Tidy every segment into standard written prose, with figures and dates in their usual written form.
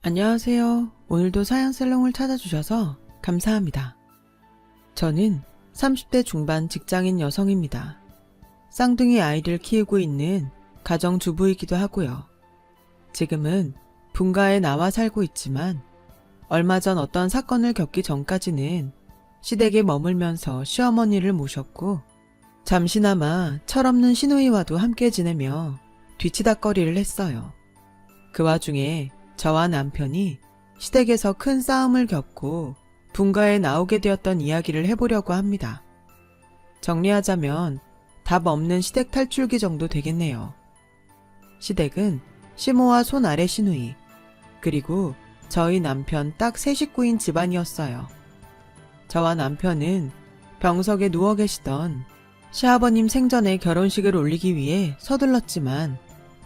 안녕하세요. 오늘도 사양살롱을 찾아주셔서 감사합니다. 저는 30대 중반 직장인 여성입니다. 쌍둥이 아이를 키우고 있는 가정주부이기도 하고요. 지금은 분가에 나와 살고 있지만 얼마 전 어떤 사건을 겪기 전까지는 시댁에 머물면서 시어머니를 모셨고 잠시나마 철없는 시누이와도 함께 지내며 뒤치다꺼리를 했어요. 그 와중에 저와 남편이 시댁에서 큰 싸움을 겪고 분가에 나오게 되었던 이야기를 해보려고 합니다. 정리하자면 답 없는 시댁 탈출기 정도 되겠네요. 시댁은 시모와 손 아래 시누이, 그리고 저희 남편 딱 세 식구인 집안이었어요. 저와 남편은 병석에 누워 계시던 시아버님 생전에 결혼식을 올리기 위해 서둘렀지만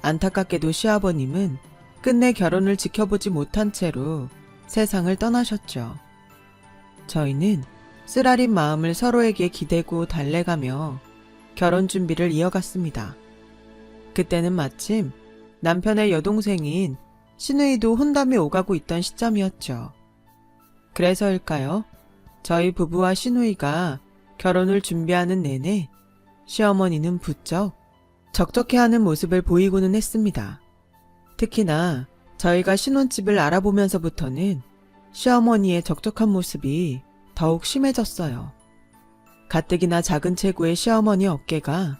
안타깝게도 시아버님은 끝내 결혼을 지켜보지 못한 채로 세상을 떠나셨죠. 저희는 쓰라린 마음을 서로에게 기대고 달래가며 결혼 준비를 이어갔습니다. 그때는 마침 남편의 여동생인 시누이도 혼담에 오가고 있던 시점이었죠. 그래서일까요? 저희 부부와 시누이가 결혼을 준비하는 내내 시어머니는 부쩍 적적해하는 모습을 보이고는 했습니다. 특히나 저희가 신혼집을 알아보면서부터는 시어머니의 적적한 모습이 더욱 심해졌어요. 가뜩이나 작은 체구의 시어머니 어깨가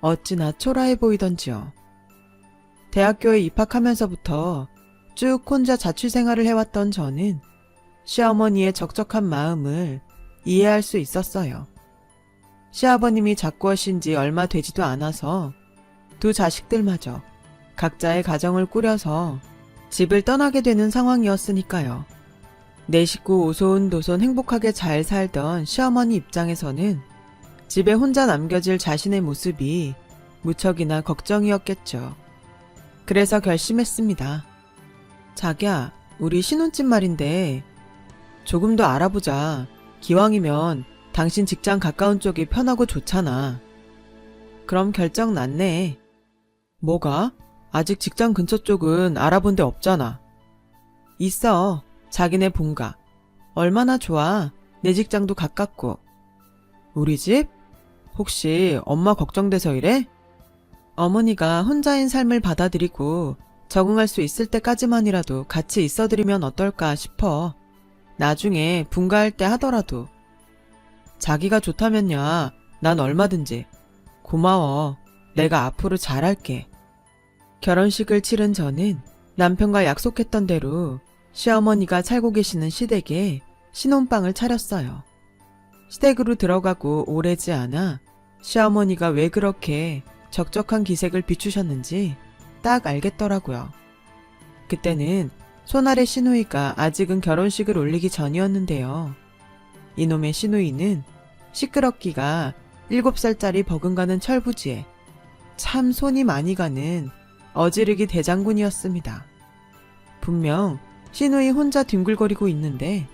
어찌나 초라해 보이던지요. 대학교에 입학하면서부터 쭉 혼자 자취생활을 해왔던 저는 시어머니의 적적한 마음을 이해할 수 있었어요. 시아버님이 작고하신 지 얼마 되지도 않아서 두 자식들마저 각자의 가정을 꾸려서 집을 떠나게 되는 상황이었으니까요. 내 식구 오손도손 행복하게 잘 살던 시어머니 입장에서는 집에 혼자 남겨질 자신의 모습이 무척이나 걱정이었겠죠. 그래서 결심했습니다. 자기야, 우리 신혼집 말인데 조금 더 알아보자. 기왕이면 당신 직장 가까운 쪽이 편하고 좋잖아. 그럼 결정 났네. 뭐가? 아직 직장 근처 쪽은 알아본 데 없잖아. 있어. 자기네 본가. 얼마나 좋아. 내 직장도 가깝고. 우리 집? 혹시 엄마 걱정돼서 이래? 어머니가 혼자인 삶을 받아들이고 적응할 수 있을 때까지만이라도 같이 있어드리면 어떨까 싶어. 나중에 분가할 때 하더라도. 자기가 좋다면야 난 얼마든지. 고마워. 내가 앞으로 잘할게. 결혼식을 치른 저는 남편과 약속했던 대로 시어머니가 살고 계시는 시댁에 신혼방을 차렸어요. 시댁으로 들어가고 오래지 않아 시어머니가 왜 그렇게 적적한 기색을 비추셨는지 딱 알겠더라고요. 그때는 손아래 시누이가 아직은 결혼식을 올리기 전이었는데요. 이놈의 시누이는 시끄럽기가 7살짜리 버금가는 철부지에 참 손이 많이 가는 어지르기 대장군이었습니다. 분명 시누이 혼자 뒹굴거리고 있는데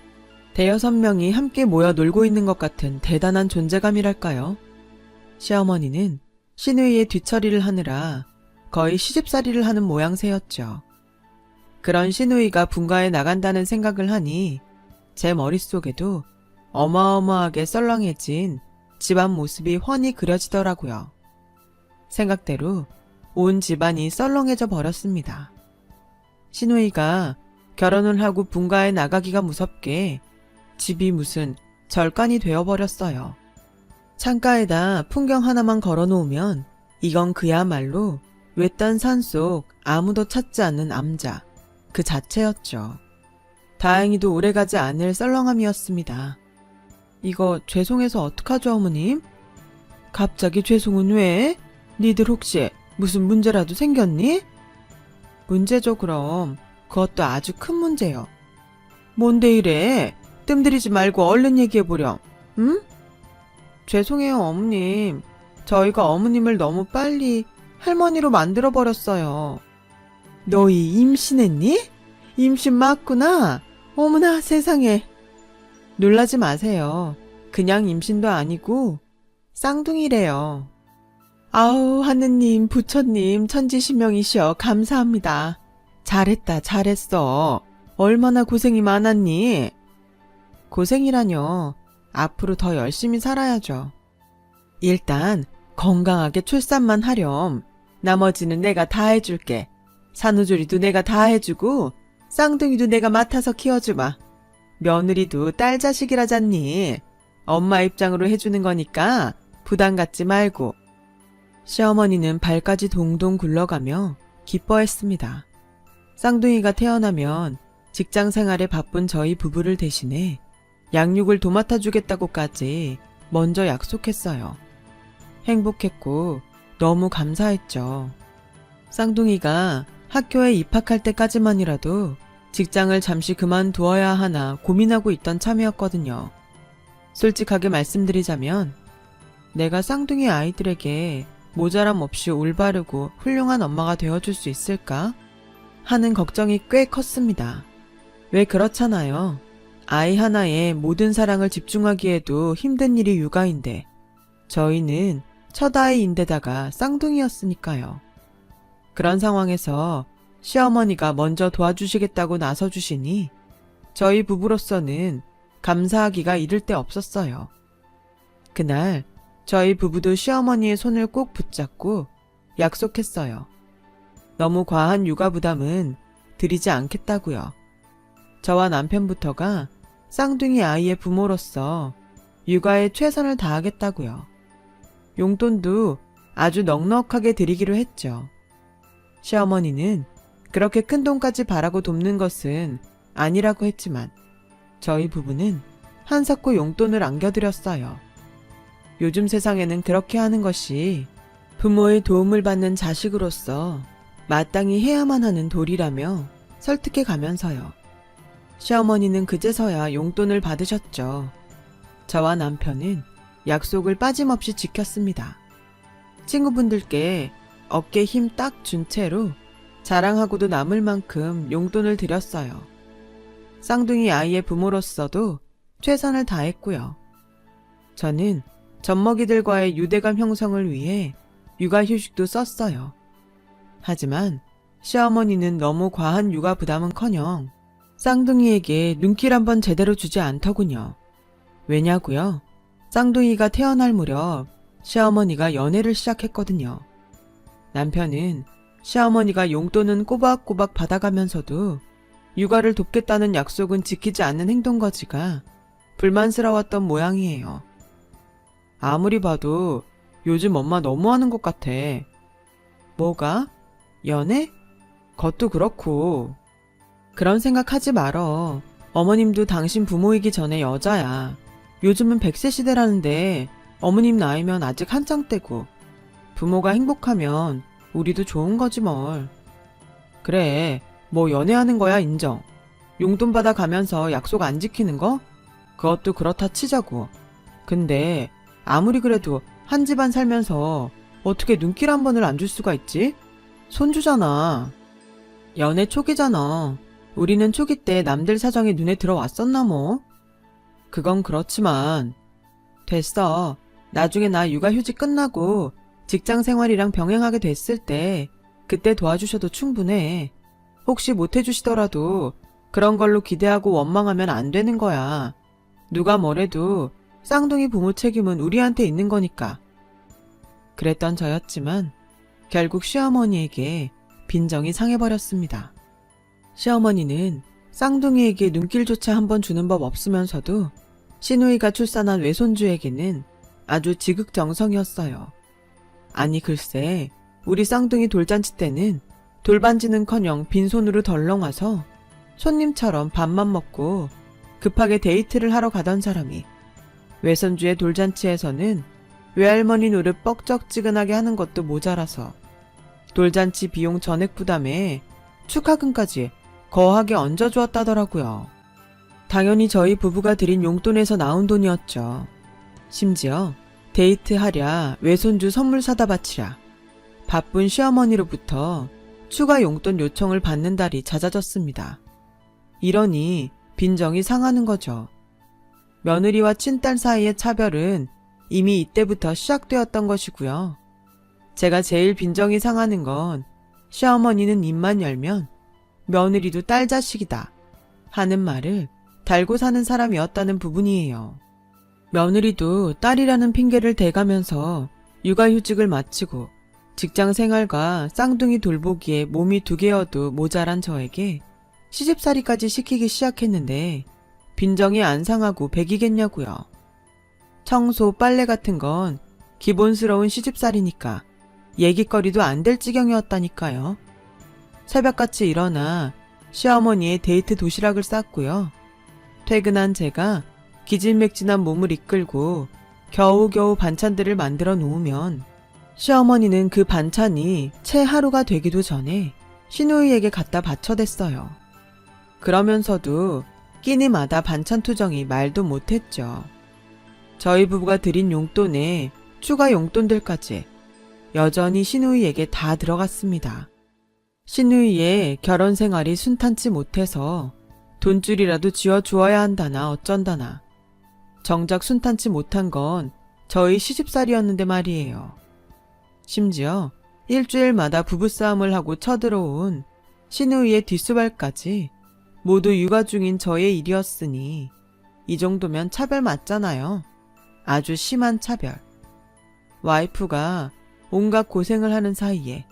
5-6명이 함께 모여 놀고 있는 것 같은 대단한 존재감이랄까요. 시어머니는 시누이의 뒤처리를 하느라 거의 시집살이를 하는 모양새였죠. 그런 시누이가 분가에 나간다는 생각을 하니 제 머릿속에도 어마어마하게 썰렁해진 집안 모습이 훤히 그려지더라고요. 생각대로 온 집안이 썰렁해져 버렸습니다. 시누이가 결혼을 하고 분가에 나가기가 무섭게 집이 무슨 절간이 되어버렸어요. 창가에다 풍경 하나만 걸어놓으면 이건 그야말로 외딴 산속 아무도 찾지 않는 암자 그 자체였죠. 다행히도 오래가지 않을 썰렁함이었습니다. 이거 죄송해서 어떡하죠, 어머님? 갑자기 죄송은 왜? 니들 혹시 무슨 문제라도 생겼니? 문제죠, 그럼. 그것도 아주 큰 문제요. 뭔데 이래? 뜸들이지 말고 얼른 얘기해보렴. 응? 죄송해요, 어머님. 저희가 어머님을 너무 빨리 할머니로 만들어버렸어요. 너희 임신했니? 임신 맞구나. 어머나 세상에. 놀라지 마세요. 그냥 임신도 아니고 쌍둥이래요. 아우, 하느님, 부처님, 천지신명이시여 감사합니다. 잘했다, 잘했어. 얼마나 고생이 많았니? 고생이라뇨. 앞으로 더 열심히 살아야죠. 일단 건강하게 출산만 하렴. 나머지는 내가 다 해줄게. 산후조리도 내가 다 해주고 쌍둥이도 내가 맡아서 키워주마. 며느리도 딸 자식이라잖니. 엄마 입장으로 해주는 거니까 부담 갖지 말고. 시어머니는 발까지 동동 굴러가며 기뻐했습니다. 쌍둥이가 태어나면 직장 생활에 바쁜 저희 부부를 대신해 양육을 도맡아 주겠다고까지 먼저 약속했어요. 행복했고 너무 감사했죠. 쌍둥이가 학교에 입학할 때까지만이라도 직장을 잠시 그만두어야 하나 고민하고 있던 참이었거든요. 솔직하게 말씀드리자면 내가 쌍둥이 아이들에게 모자람 없이 올바르고 훌륭한 엄마가 되어줄 수 있을까? 하는 걱정이 꽤 컸습니다. 왜 그렇잖아요. 아이 하나에 모든 사랑을 집중하기에도 힘든 일이 육아인데 저희는 첫 아이인데다가 쌍둥이였으니까요. 그런 상황에서 시어머니가 먼저 도와주시겠다고 나서주시니 저희 부부로서는 감사하기가 이를 데 없었어요. 그날 저희 부부도 시어머니의 손을 꼭 붙잡고 약속했어요. 너무 과한 육아 부담은 드리지 않겠다고요. 저와 남편부터가 쌍둥이 아이의 부모로서 육아에 최선을 다하겠다고요. 용돈도 아주 넉넉하게 드리기로 했죠. 시어머니는 그렇게 큰 돈까지 바라고 돕는 것은 아니라고 했지만 저희 부부는 한사코 용돈을 안겨드렸어요. 요즘 세상에는 그렇게 하는 것이 부모의 도움을 받는 자식으로서 마땅히 해야만 하는 도리라며 설득해 가면서요. 시어머니는 그제서야 용돈을 받으셨죠. 저와 남편은 약속을 빠짐없이 지켰습니다. 친구분들께 어깨 힘 딱 준 채로 자랑하고도 남을 만큼 용돈을 드렸어요. 쌍둥이 아이의 부모로서도 최선을 다했고요. 저는 젖먹이들과의 유대감 형성을 위해 육아휴직도 썼어요. 하지만 시어머니는 너무 과한 육아 부담은커녕 쌍둥이에게 눈길 한번 제대로 주지 않더군요. 왜냐고요? 쌍둥이가 태어날 무렵 시어머니가 연애를 시작했거든요. 남편은 시어머니가 용돈은 꼬박꼬박 받아가면서도 육아를 돕겠다는 약속은 지키지 않는 행동거지가 불만스러웠던 모양이에요. 아무리 봐도 요즘 엄마 너무하는 것 같아. 뭐가? 연애? 그것도 그렇고. 그런 생각하지 말어. 어머님도 당신 부모이기 전에 여자야. 요즘은 100세 시대라는데 어머님 나이면 아직 한창 때고. 부모가 행복하면 우리도 좋은 거지 뭘. 그래, 뭐 연애하는 거야 인정. 용돈 받아가면서 약속 안 지키는 거? 그것도 그렇다 치자고. 근데 아무리 그래도 한 집안 살면서 어떻게 눈길 한 번을 안 줄 수가 있지? 손주잖아. 연애 초기잖아. 우리는 초기 때 남들 사정이 눈에 들어왔었나 뭐? 그건 그렇지만. 됐어. 나중에 나 육아휴직 끝나고 직장 생활이랑 병행하게 됐을 때 그때 도와주셔도 충분해. 혹시 못해주시더라도 그런 걸로 기대하고 원망하면 안 되는 거야. 누가 뭐래도 쌍둥이 부모 책임은 우리한테 있는 거니까. 그랬던 저였지만 결국 시어머니에게 빈정이 상해버렸습니다. 시어머니는 쌍둥이에게 눈길조차 한번 주는 법 없으면서도 시누이가 출산한 외손주에게는 아주 지극정성이었어요. 아니 글쎄 우리 쌍둥이 돌잔치 때는 돌반지는커녕 빈손으로 덜렁 와서 손님처럼 밥만 먹고 급하게 데이트를 하러 가던 사람이 외손주의 돌잔치에서는 외할머니 노릇 뻑적지근하게 하는 것도 모자라서 돌잔치 비용 전액 부담에 축하금까지 거하게 얹어주었다더라고요. 당연히 저희 부부가 드린 용돈에서 나온 돈이었죠. 심지어 데이트하랴 외손주 선물 사다 바치랴 바쁜 시어머니로부터 추가 용돈 요청을 받는 달이 잦아졌습니다. 이러니 빈정이 상하는 거죠. 며느리와 친딸 사이의 차별은 이미 이때부터 시작되었던 것이고요. 제가 제일 빈정이 상하는 건 시어머니는 입만 열면 며느리도 딸 자식이다. 하는 말을 달고 사는 사람이었다는 부분이에요. 며느리도 딸이라는 핑계를 대가면서 육아휴직을 마치고 직장 생활과 쌍둥이 돌보기에 몸이 2개여도 모자란 저에게 시집살이까지 시키기 시작했는데 빈정이 안 상하고 백이겠냐고요. 청소, 빨래 같은 건 기본스러운 시집살이니까 얘기거리도 안 될 지경이었다니까요. 새벽같이 일어나 시어머니의 데이트 도시락을 쌌고요. 퇴근한 제가 기진맥진한 몸을 이끌고 겨우겨우 반찬들을 만들어 놓으면 시어머니는 그 반찬이 채 하루가 되기도 전에 시누이에게 갖다 바쳐댔어요. 그러면서도 끼니마다 반찬 투정이 말도 못했죠. 저희 부부가 드린 용돈에 추가 용돈들까지 여전히 시누이에게 다 들어갔습니다. 시누이의 결혼 생활이 순탄치 못해서 돈줄이라도 쥐어주어야 한다나 어쩐다나. 정작 순탄치 못한 건 저희 시집살이였는데 말이에요. 심지어 일주일마다 부부싸움을 하고 쳐들어온 시누이의 뒷수발까지 모두 육아 중인 저의 일이었으니 이 정도면 차별 맞잖아요. 아주 심한 차별. 와이프가 온갖 고생을 하는 사이에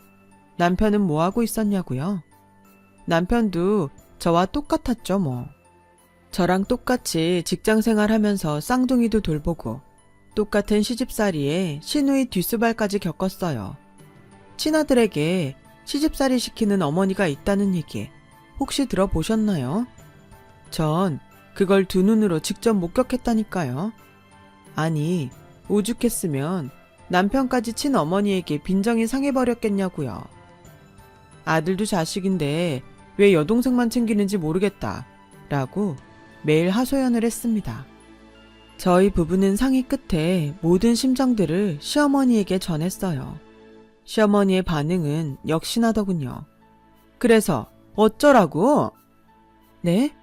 남편은 뭐하고 있었냐고요? 남편도 저와 똑같았죠 뭐. 저랑 똑같이 직장생활 하면서 쌍둥이도 돌보고 똑같은 시집살이에 시누이 뒷수발까지 겪었어요. 친아들에게 시집살이 시키는 어머니가 있다는 얘기 혹시 들어보셨나요? 전 그걸 두 눈으로 직접 목격했다니까요. 아니, 오죽했으면 남편까지 친어머니에게 빈정이 상해버렸겠냐고요. 아들도 자식인데 왜 여동생만 챙기는지 모르겠다 라고 매일 하소연을 했습니다. 저희 부부는 상의 끝에 모든 심정들을 시어머니에게 전했어요. 시어머니의 반응은 역시나더군요. 그래서 어쩌라고? 네?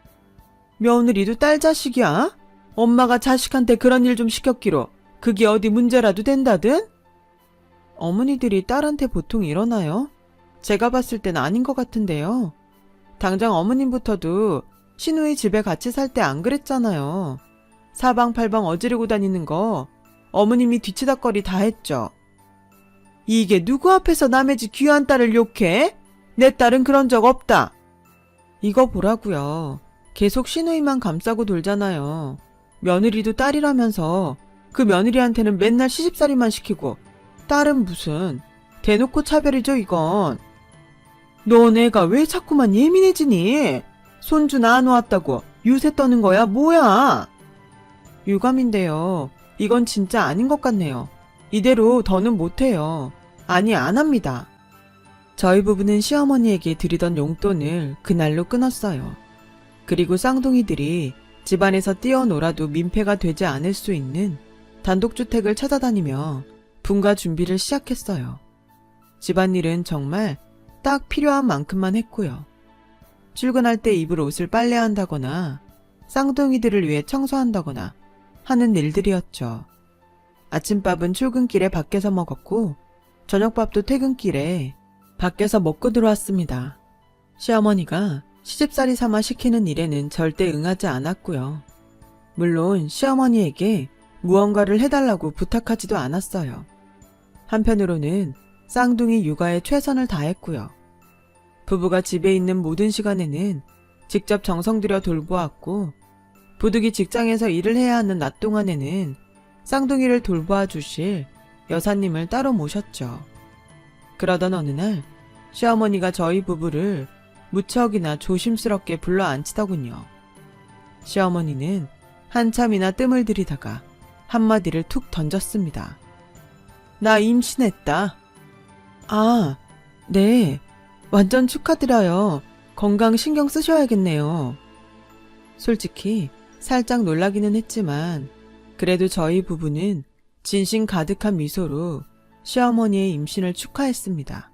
며느리도 딸 자식이야? 엄마가 자식한테 그런 일 좀 시켰기로 그게 어디 문제라도 된다든? 어머니들이 딸한테 보통 이러나요? 제가 봤을 땐 아닌 것 같은데요. 당장 어머님부터도 시누이 집에 같이 살 때 안 그랬잖아요. 사방팔방 어지르고 다니는 거 어머님이 뒤치다꺼리 다 했죠. 이게 누구 앞에서 남의 집 귀한 딸을 욕해? 내 딸은 그런 적 없다. 이거 보라고요. 계속 시누이만 감싸고 돌잖아요. 며느리도 딸이라면서 그 며느리한테는 맨날 시집살이만 시키고 딸은 무슨 대놓고 차별이죠 이건. 너네가 왜 자꾸만 예민해지니? 손주 낳아놓았다고 유세 떠는 거야 뭐야? 유감인데요. 이건 진짜 아닌 것 같네요. 이대로 더는 못해요. 아니 안 합니다. 저희 부부는 시어머니에게 드리던 용돈을 그날로 끊었어요. 그리고 쌍둥이들이 집안에서 뛰어놀아도 민폐가 되지 않을 수 있는 단독주택을 찾아다니며 분가 준비를 시작했어요. 집안일은 정말 딱 필요한 만큼만 했고요. 출근할 때 입을 옷을 빨래한다거나 쌍둥이들을 위해 청소한다거나 하는 일들이었죠. 아침밥은 출근길에 밖에서 먹었고 저녁밥도 퇴근길에 밖에서 먹고 들어왔습니다. 시어머니가 시집살이 삼아 시키는 일에는 절대 응하지 않았고요. 물론 시어머니에게 무언가를 해달라고 부탁하지도 않았어요. 한편으로는 쌍둥이 육아에 최선을 다했고요. 부부가 집에 있는 모든 시간에는 직접 정성 들여 돌보았고 부득이 직장에서 일을 해야 하는 낮 동안에는 쌍둥이를 돌보아 주실 여사님을 따로 모셨죠. 그러던 어느 날 시어머니가 저희 부부를 무척이나 조심스럽게 불러 앉히더군요. 시어머니는 한참이나 뜸을 들이다가 한마디를 툭 던졌습니다. 나 임신했다. 아, 네. 완전 축하드려요. 건강 신경 쓰셔야겠네요. 솔직히 살짝 놀라기는 했지만 그래도 저희 부부는 진심 가득한 미소로 시어머니의 임신을 축하했습니다.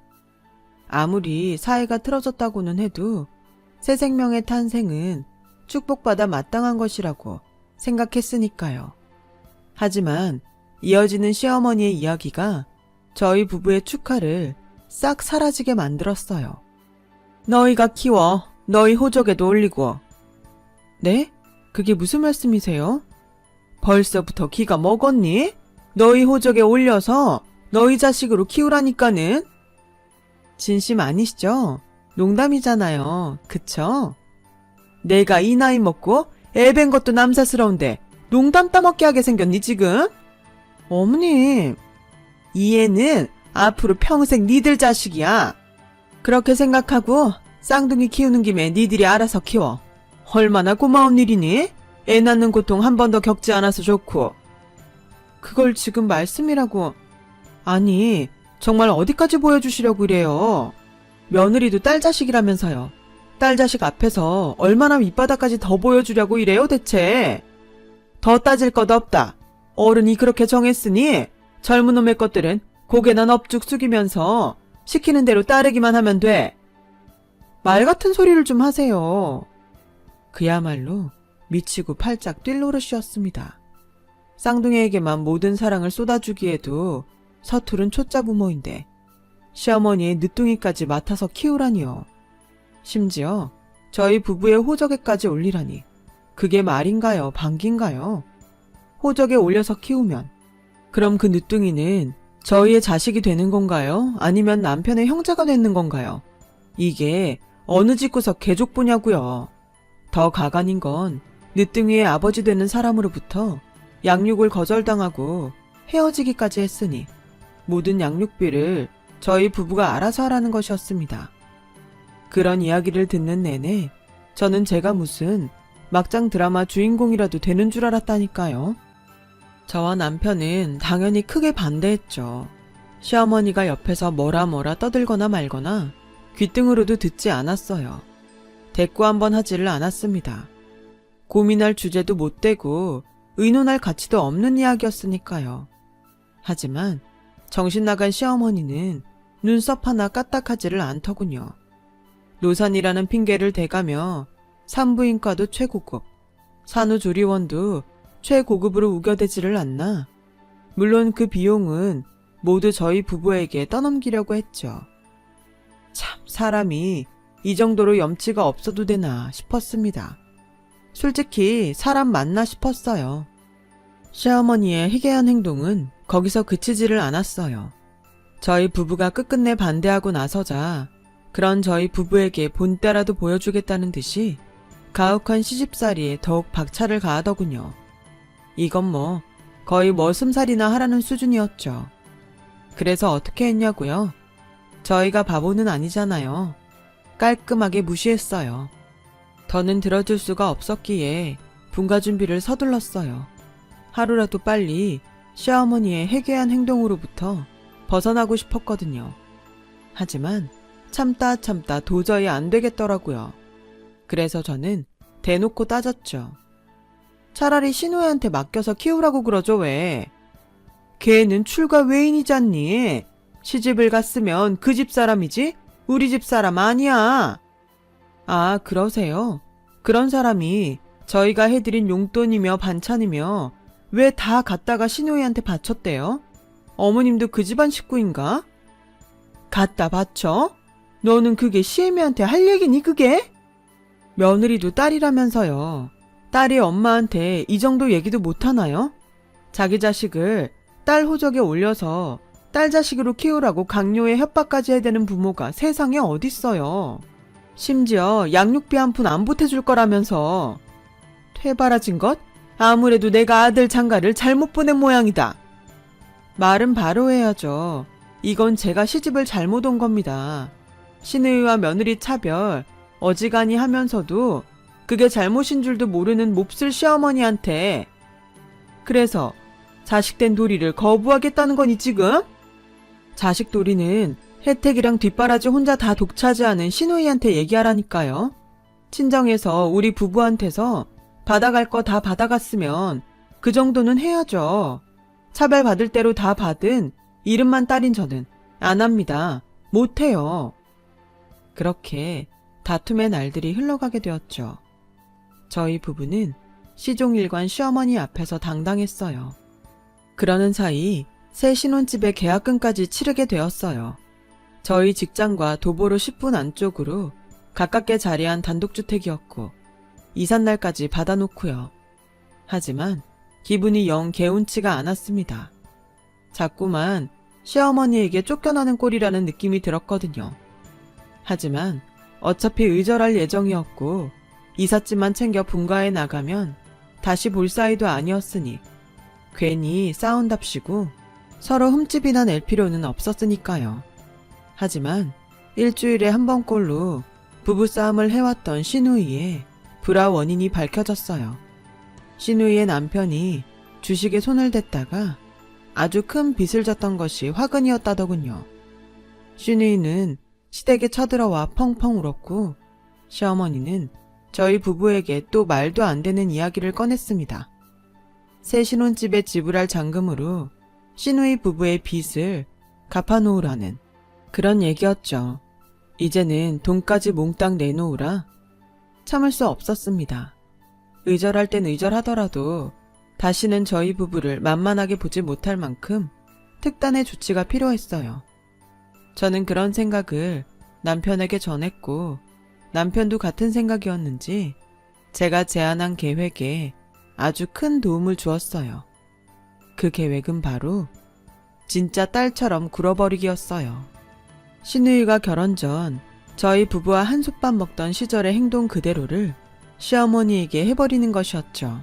아무리 사이가 틀어졌다고는 해도 새 생명의 탄생은 축복받아 마땅한 것이라고 생각했으니까요. 하지만 이어지는 시어머니의 이야기가 저희 부부의 축하를 싹 사라지게 만들었어요. 너희가 키워 너희 호적에도 올리고 네? 그게 무슨 말씀이세요? 벌써부터 기가 먹었니? 너희 호적에 올려서 너희 자식으로 키우라니까는. 진심 아니시죠? 농담이잖아요. 그쵸? 내가 이 나이 먹고 애 뵌 것도 남사스러운데 농담 따먹게 하게 생겼니 지금? 어머님, 이 애는 앞으로 평생 니들 자식이야. 그렇게 생각하고 쌍둥이 키우는 김에 니들이 알아서 키워. 얼마나 고마운 일이니? 애 낳는 고통 한 번도 겪지 않아서 좋고. 그걸 지금 말씀이라고. 아니, 정말 어디까지 보여주시려고 그래요? 며느리도 딸 자식이라면서요. 딸 자식 앞에서 얼마나 밑바닥까지 더 보여주려고 이래요 대체? 더 따질 것 없다. 어른이 그렇게 정했으니 젊은 놈의 것들은 고개나 넙죽 숙이면서 시키는 대로 따르기만 하면 돼. 말 같은 소리를 좀 하세요. 그야말로 미치고 팔짝 뛸 노릇이었습니다. 쌍둥이에게만 모든 사랑을 쏟아주기에도 서투른 초짜 부모인데 시어머니의 늦둥이까지 맡아서 키우라니요. 심지어 저희 부부의 호적에까지 올리라니. 그게 말인가요? 방귀인가요? 호적에 올려서 키우면 그럼 그 늦둥이는 저희의 자식이 되는 건가요? 아니면 남편의 형제가 되는 건가요? 이게 어느 집구석 개족보냐고요. 더 가관인 건 늦둥이의 아버지 되는 사람으로부터 양육을 거절당하고 헤어지기까지 했으니 모든 양육비를 저희 부부가 알아서 하라는 것이었습니다. 그런 이야기를 듣는 내내 저는 제가 무슨 막장 드라마 주인공이라도 되는 줄 알았다니까요. 저와 남편은 당연히 크게 반대했죠. 시어머니가 옆에서 뭐라 떠들거나 말거나 귓등으로도 듣지 않았어요. 대꾸 한번 하지를 않았습니다. 고민할 주제도 못 되고 의논할 가치도 없는 이야기였으니까요. 하지만 정신 나간 시어머니는 눈썹 하나 까딱하지를 않더군요. 노산이라는 핑계를 대가며 산부인과도 최고급, 산후조리원도 최고급으로 우겨대지를 않나. 물론 그 비용은 모두 저희 부부에게 떠넘기려고 했죠. 참 사람이 이 정도로 염치가 없어도 되나 싶었습니다. 솔직히 사람 맞나 싶었어요. 시어머니의 희괴한 행동은 거기서 그치지를 않았어요. 저희 부부가 끝끝내 반대하고 나서자 그런 저희 부부에게 본때라도 보여주겠다는 듯이 가혹한 시집살이에 더욱 박차를 가하더군요. 이건 뭐 거의 머슴살이나 하라는 수준이었죠. 그래서 어떻게 했냐고요? 저희가 바보는 아니잖아요. 깔끔하게 무시했어요. 더는 들어줄 수가 없었기에 분가 준비를 서둘렀어요. 하루라도 빨리 시어머니의 해괴한 행동으로부터 벗어나고 싶었거든요. 하지만 참다 도저히 안 되겠더라고요. 그래서 저는 대놓고 따졌죠. 차라리 신우애한테 맡겨서 키우라고 그러죠 왜? 걔는 출가 외인이잖니. 시집을 갔으면 그 집 사람이지 우리 집 사람 아니야. 아 그러세요? 그런 사람이 저희가 해드린 용돈이며 반찬이며 왜 다 갖다가 신우이한테 바쳤대요? 어머님도 그 집안 식구인가? 갖다 바쳐? 너는 그게 시애미한테 할 얘기니 그게? 며느리도 딸이라면서요. 딸이 엄마한테 이 정도 얘기도 못하나요? 자기 자식을 딸 호적에 올려서 딸 자식으로 키우라고 강요에 협박까지 해대는 부모가 세상에 어딨어요. 심지어 양육비 한 푼 안 보태줄 거라면서. 퇴바라진 것? 아무래도 내가 아들 장가를 잘못 보낸 모양이다. 말은 바로 해야죠. 이건 제가 시집을 잘못 온 겁니다. 시누이와 며느리 차별 어지간히 하면서도 그게 잘못인 줄도 모르는 몹쓸 시어머니한테. 그래서 자식된 도리를 거부하겠다는 거니 지금? 자식 도리는 혜택이랑 뒷바라지 혼자 다 독차지하는 시누이한테 얘기하라니까요. 친정에서 우리 부부한테서 받아갈 거 다 받아갔으면 그 정도는 해야죠. 차별받을 대로 다 받은 이름만 딸인 저는 안 합니다. 못해요. 그렇게 다툼의 날들이 흘러가게 되었죠. 저희 부부는 시종일관 시어머니 앞에서 당당했어요. 그러는 사이 새 신혼집의 계약금까지 치르게 되었어요. 저희 직장과 도보로 10분 안쪽으로 가깝게 자리한 단독주택이었고 이삿날까지 받아놓고요. 하지만 기분이 영 개운치가 않았습니다. 자꾸만 시어머니에게 쫓겨나는 꼴이라는 느낌이 들었거든요. 하지만 어차피 의절할 예정이었고 이삿짐만 챙겨 분가에 나가면 다시 볼 사이도 아니었으니 괜히 싸운답시고 서로 흠집이나 낼 필요는 없었으니까요. 하지만 일주일에 한 번꼴로 부부싸움을 해왔던 시누이의 불화 원인이 밝혀졌어요. 시누이의 남편이 주식에 손을 댔다가 아주 큰 빚을 졌던 것이 화근이었다더군요. 시누이는 시댁에 쳐들어와 펑펑 울었고 시어머니는 저희 부부에게 또 말도 안 되는 이야기를 꺼냈습니다. 새 신혼집에 지불할 잔금으로 시누이 부부의 빚을 갚아놓으라는 그런 얘기였죠. 이제는 돈까지 몽땅 내놓으라. 참을 수 없었습니다. 의절할 땐 의절하더라도 다시는 저희 부부를 만만하게 보지 못할 만큼 특단의 조치가 필요했어요. 저는 그런 생각을 남편에게 전했고 남편도 같은 생각이었는지 제가 제안한 계획에 아주 큰 도움을 주었어요. 그 계획은 바로 진짜 딸처럼 굴어버리기였어요. 시누이가 결혼 전 저희 부부와 한솥밥 먹던 시절의 행동 그대로를 시어머니에게 해버리는 것이었죠.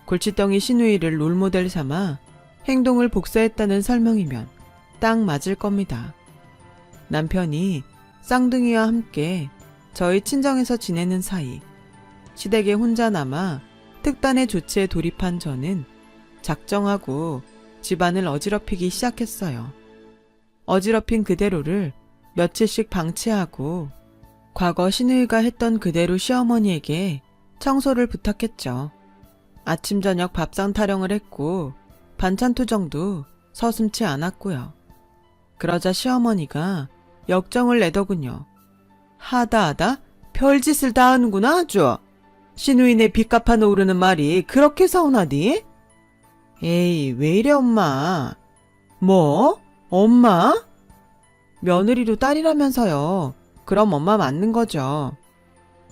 골칫덩이 시누이를 롤모델 삼아 행동을 복사했다는 설명이면 딱 맞을 겁니다. 남편이 쌍둥이와 함께 저희 친정에서 지내는 사이 시댁에 혼자 남아 특단의 조치에 돌입한 저는 작정하고 집안을 어지럽히기 시작했어요. 어지럽힌 그대로를 며칠씩 방치하고 과거 시누이가 했던 그대로 시어머니에게 청소를 부탁했죠. 아침 저녁 밥상 타령을 했고 반찬 투정도 서슴지 않았고요. 그러자 시어머니가 역정을 내더군요. 하다 별짓을 다 하는구나 아주. 시누이네 빚 갚아놓으려는 말이 그렇게 서운하디? 에이 왜 이래 엄마. 뭐? 엄마? 며느리도 딸이라면서요. 그럼 엄마 맞는 거죠.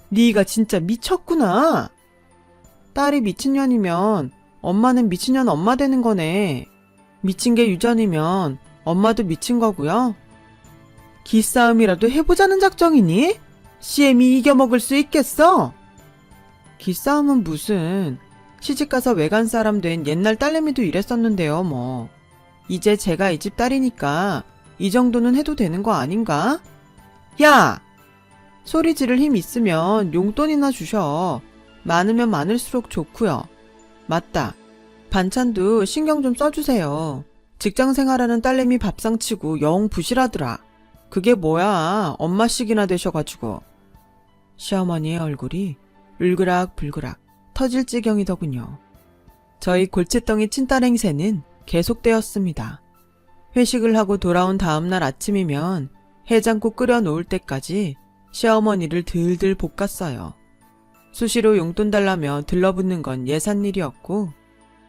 네가 진짜 미쳤구나. 딸이 미친년이면 엄마는 미친년 엄마 되는 거네. 미친 게 유전이면 엄마도 미친 거고요. 기싸움이라도 해보자는 작정이니? CM이 이겨먹을 수 있겠어? 기싸움은 무슨. 시집가서 외간 사람 된 옛날 딸내미도 이랬었는데요 뭐. 이제 제가 이 집 딸이니까 이 정도는 해도 되는 거 아닌가? 야! 소리 지를 힘 있으면 용돈이나 주셔. 많으면 많을수록 좋고요. 맞다. 반찬도 신경 좀 써주세요. 직장생활하는 딸내미 밥상 치고 영 부실하더라. 그게 뭐야. 엄마씩이나 되셔가지고. 시어머니의 얼굴이 울그락불그락 터질 지경이더군요. 저희 골칫덩이 친딸 행세는 계속되었습니다. 회식을 하고 돌아온 다음날 아침이면 해장국 끓여 놓을 때까지 시어머니를 들들 볶았어요. 수시로 용돈 달라며 들러붙는 건 예산일이었고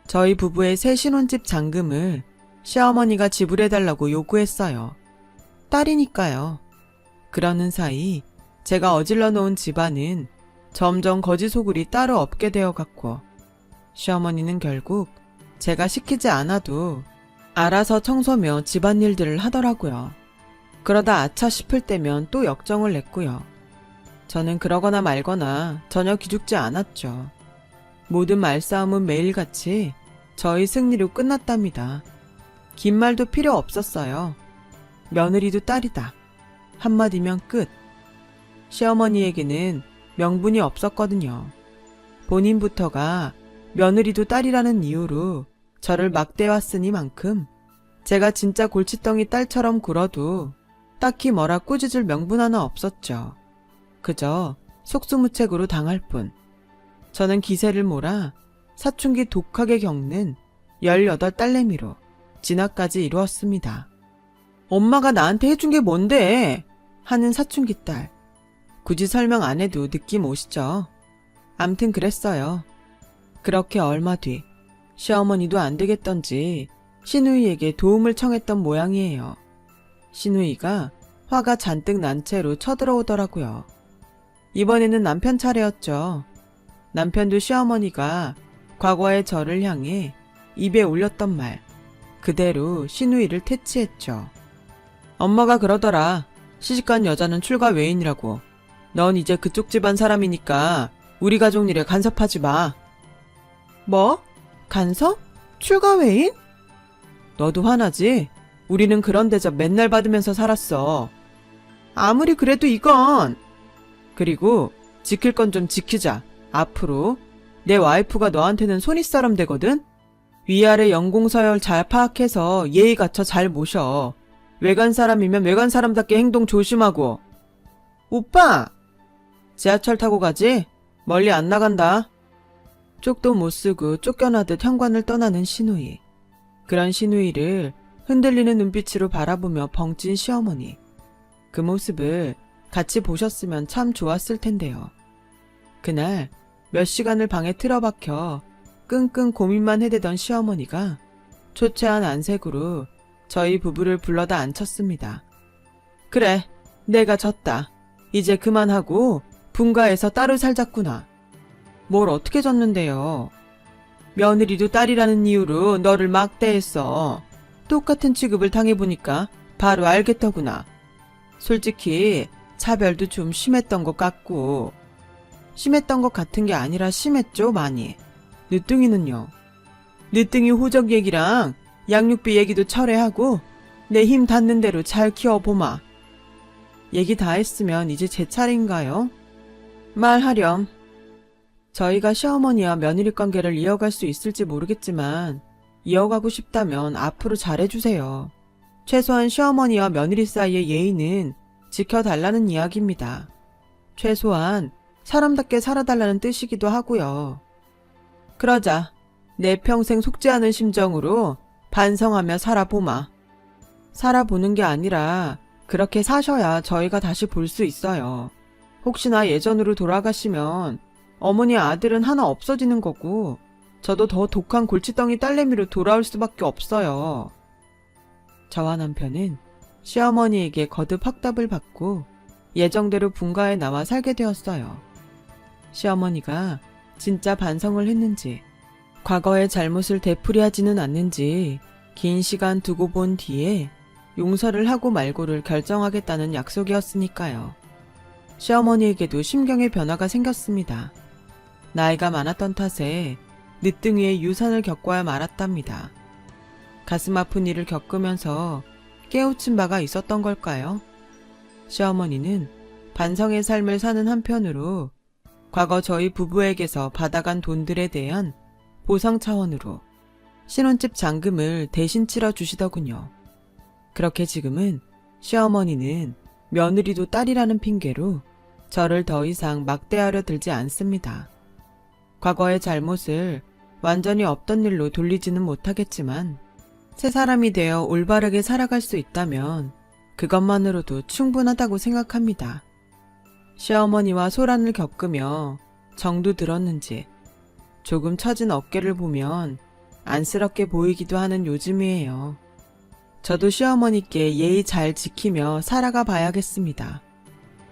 저희 부부의 새 신혼집 잔금을 시어머니가 지불해달라고 요구했어요. 딸이니까요. 그러는 사이 제가 어질러 놓은 집안은 점점 거지소굴이 따로 없게 되어갔고 시어머니는 결국 제가 시키지 않아도 알아서 청소며 집안일들을 하더라고요. 그러다 아차 싶을 때면 또 역정을 냈고요. 저는 그러거나 말거나 전혀 기죽지 않았죠. 모든 말싸움은 매일같이 저희 승리로 끝났답니다. 긴 말도 필요 없었어요. 며느리도 딸이다. 한마디면 끝. 시어머니에게는 명분이 없었거든요. 본인부터가 며느리도 딸이라는 이유로 저를 막대왔으니만큼 제가 진짜 골칫덩이 딸처럼 굴어도 딱히 뭐라 꾸짖을 명분 하나 없었죠. 그저 속수무책으로 당할 뿐. 저는 기세를 몰아 사춘기 독하게 겪는 18 딸내미로 진화까지 이루었습니다. 엄마가 나한테 해준 게 뭔데? 하는 사춘기 딸. 굳이 설명 안 해도 느낌 오시죠? 암튼 그랬어요. 그렇게 얼마 뒤 시어머니도 안 되겠던지 시누이에게 도움을 청했던 모양이에요. 시누이가 화가 잔뜩 난 채로 쳐들어오더라고요. 이번에는 남편 차례였죠. 남편도 시어머니가 과거의 저를 향해 입에 올렸던 말 그대로 신우이를 퇴치했죠. 엄마가 그러더라. 시집간 여자는 출가 외인이라고. 넌 이제 그쪽 집안 사람이니까 우리 가족 일에 간섭하지 마. 뭐? 간섭? 출가 외인? 너도 화나지? 우리는 그런 대접 맨날 받으면서 살았어. 아무리 그래도 이건. 그리고 지킬 건 좀 지키자. 앞으로 내 와이프가 너한테는 손윗사람 되거든? 위아래 연공서열 잘 파악해서 예의 갖춰 잘 모셔. 외간 사람이면 외간 사람답게 행동 조심하고. 오빠! 지하철 타고 가지? 멀리 안 나간다. 쪽도 못 쓰고 쫓겨나듯 현관을 떠나는 시누이. 그런 시누이를 흔들리는 눈빛으로 바라보며 벙찐 시어머니. 그 모습을 같이 보셨으면 참 좋았을 텐데요. 그날 몇 시간을 방에 틀어박혀 끙끙 고민만 해대던 시어머니가 초췌한 안색으로 저희 부부를 불러다 앉혔습니다. 그래, 내가 졌다. 이제 그만하고 분가해서 따로 살자꾸나. 뭘 어떻게 졌는데요? 며느리도 딸이라는 이유로 너를 막대했어. 똑같은 취급을 당해보니까 바로 알겠더구나. 솔직히 차별도 좀 심했던 것 같고. 심했던 것 같은 게 아니라 심했죠, 많이. 늦둥이는요. 늦둥이 호적 얘기랑 양육비 얘기도 철회하고 내 힘 닿는 대로 잘 키워보마. 얘기 다 했으면 이제 제 차례인가요? 말하렴. 저희가 시어머니와 며느리 관계를 이어갈 수 있을지 모르겠지만 이어가고 싶다면 앞으로 잘해주세요. 최소한 시어머니와 며느리 사이의 예의는 지켜달라는 이야기입니다. 최소한 사람답게 살아달라는 뜻이기도 하고요. 그러자 내 평생 속지 않은 심정으로 반성하며 살아보마. 살아보는 게 아니라 그렇게 사셔야 저희가 다시 볼 수 있어요. 혹시나 예전으로 돌아가시면 어머니 아들은 하나 없어지는 거고 저도 더 독한 골칫덩이 딸내미로 돌아올 수밖에 없어요. 저와 남편은 시어머니에게 거듭 확답을 받고 예정대로 분가에 나와 살게 되었어요. 시어머니가 진짜 반성을 했는지 과거의 잘못을 되풀이하지는 않는지 긴 시간 두고 본 뒤에 용서를 하고 말고를 결정하겠다는 약속이었으니까요. 시어머니에게도 심경의 변화가 생겼습니다. 나이가 많았던 탓에 늦둥이의 유산을 겪어야 말았답니다. 가슴 아픈 일을 겪으면서 깨우친 바가 있었던 걸까요? 시어머니는 반성의 삶을 사는 한편으로 과거 저희 부부에게서 받아간 돈들에 대한 보상 차원으로 신혼집 잔금을 대신 치러주시더군요. 그렇게 지금은 시어머니는 며느리도 딸이라는 핑계로 저를 더 이상 막대하려 들지 않습니다. 과거의 잘못을 완전히 없던 일로 돌리지는 못하겠지만 새 사람이 되어 올바르게 살아갈 수 있다면 그것만으로도 충분하다고 생각합니다. 시어머니와 소란을 겪으며 정도 들었는지 조금 처진 어깨를 보면 안쓰럽게 보이기도 하는 요즘이에요. 저도 시어머니께 예의 잘 지키며 살아가 봐야겠습니다.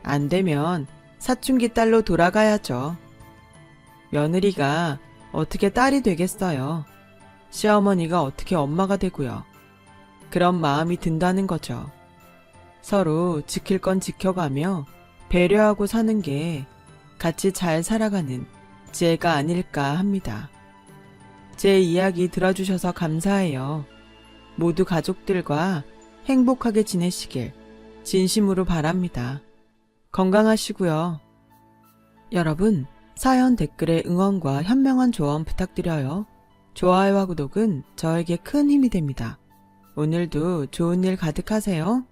안 되면 사춘기 딸로 돌아가야죠. 며느리가 어떻게 딸이 되겠어요. 시어머니가 어떻게 엄마가 되고요. 그런 마음이 든다는 거죠. 서로 지킬 건 지켜가며 배려하고 사는 게 같이 잘 살아가는 지혜가 아닐까 합니다. 제 이야기 들어주셔서 감사해요. 모두 가족들과 행복하게 지내시길 진심으로 바랍니다. 건강하시고요. 여러분, 사연 댓글에 응원과 현명한 조언 부탁드려요. 좋아요와 구독은 저에게 큰 힘이 됩니다. 오늘도 좋은 일 가득하세요.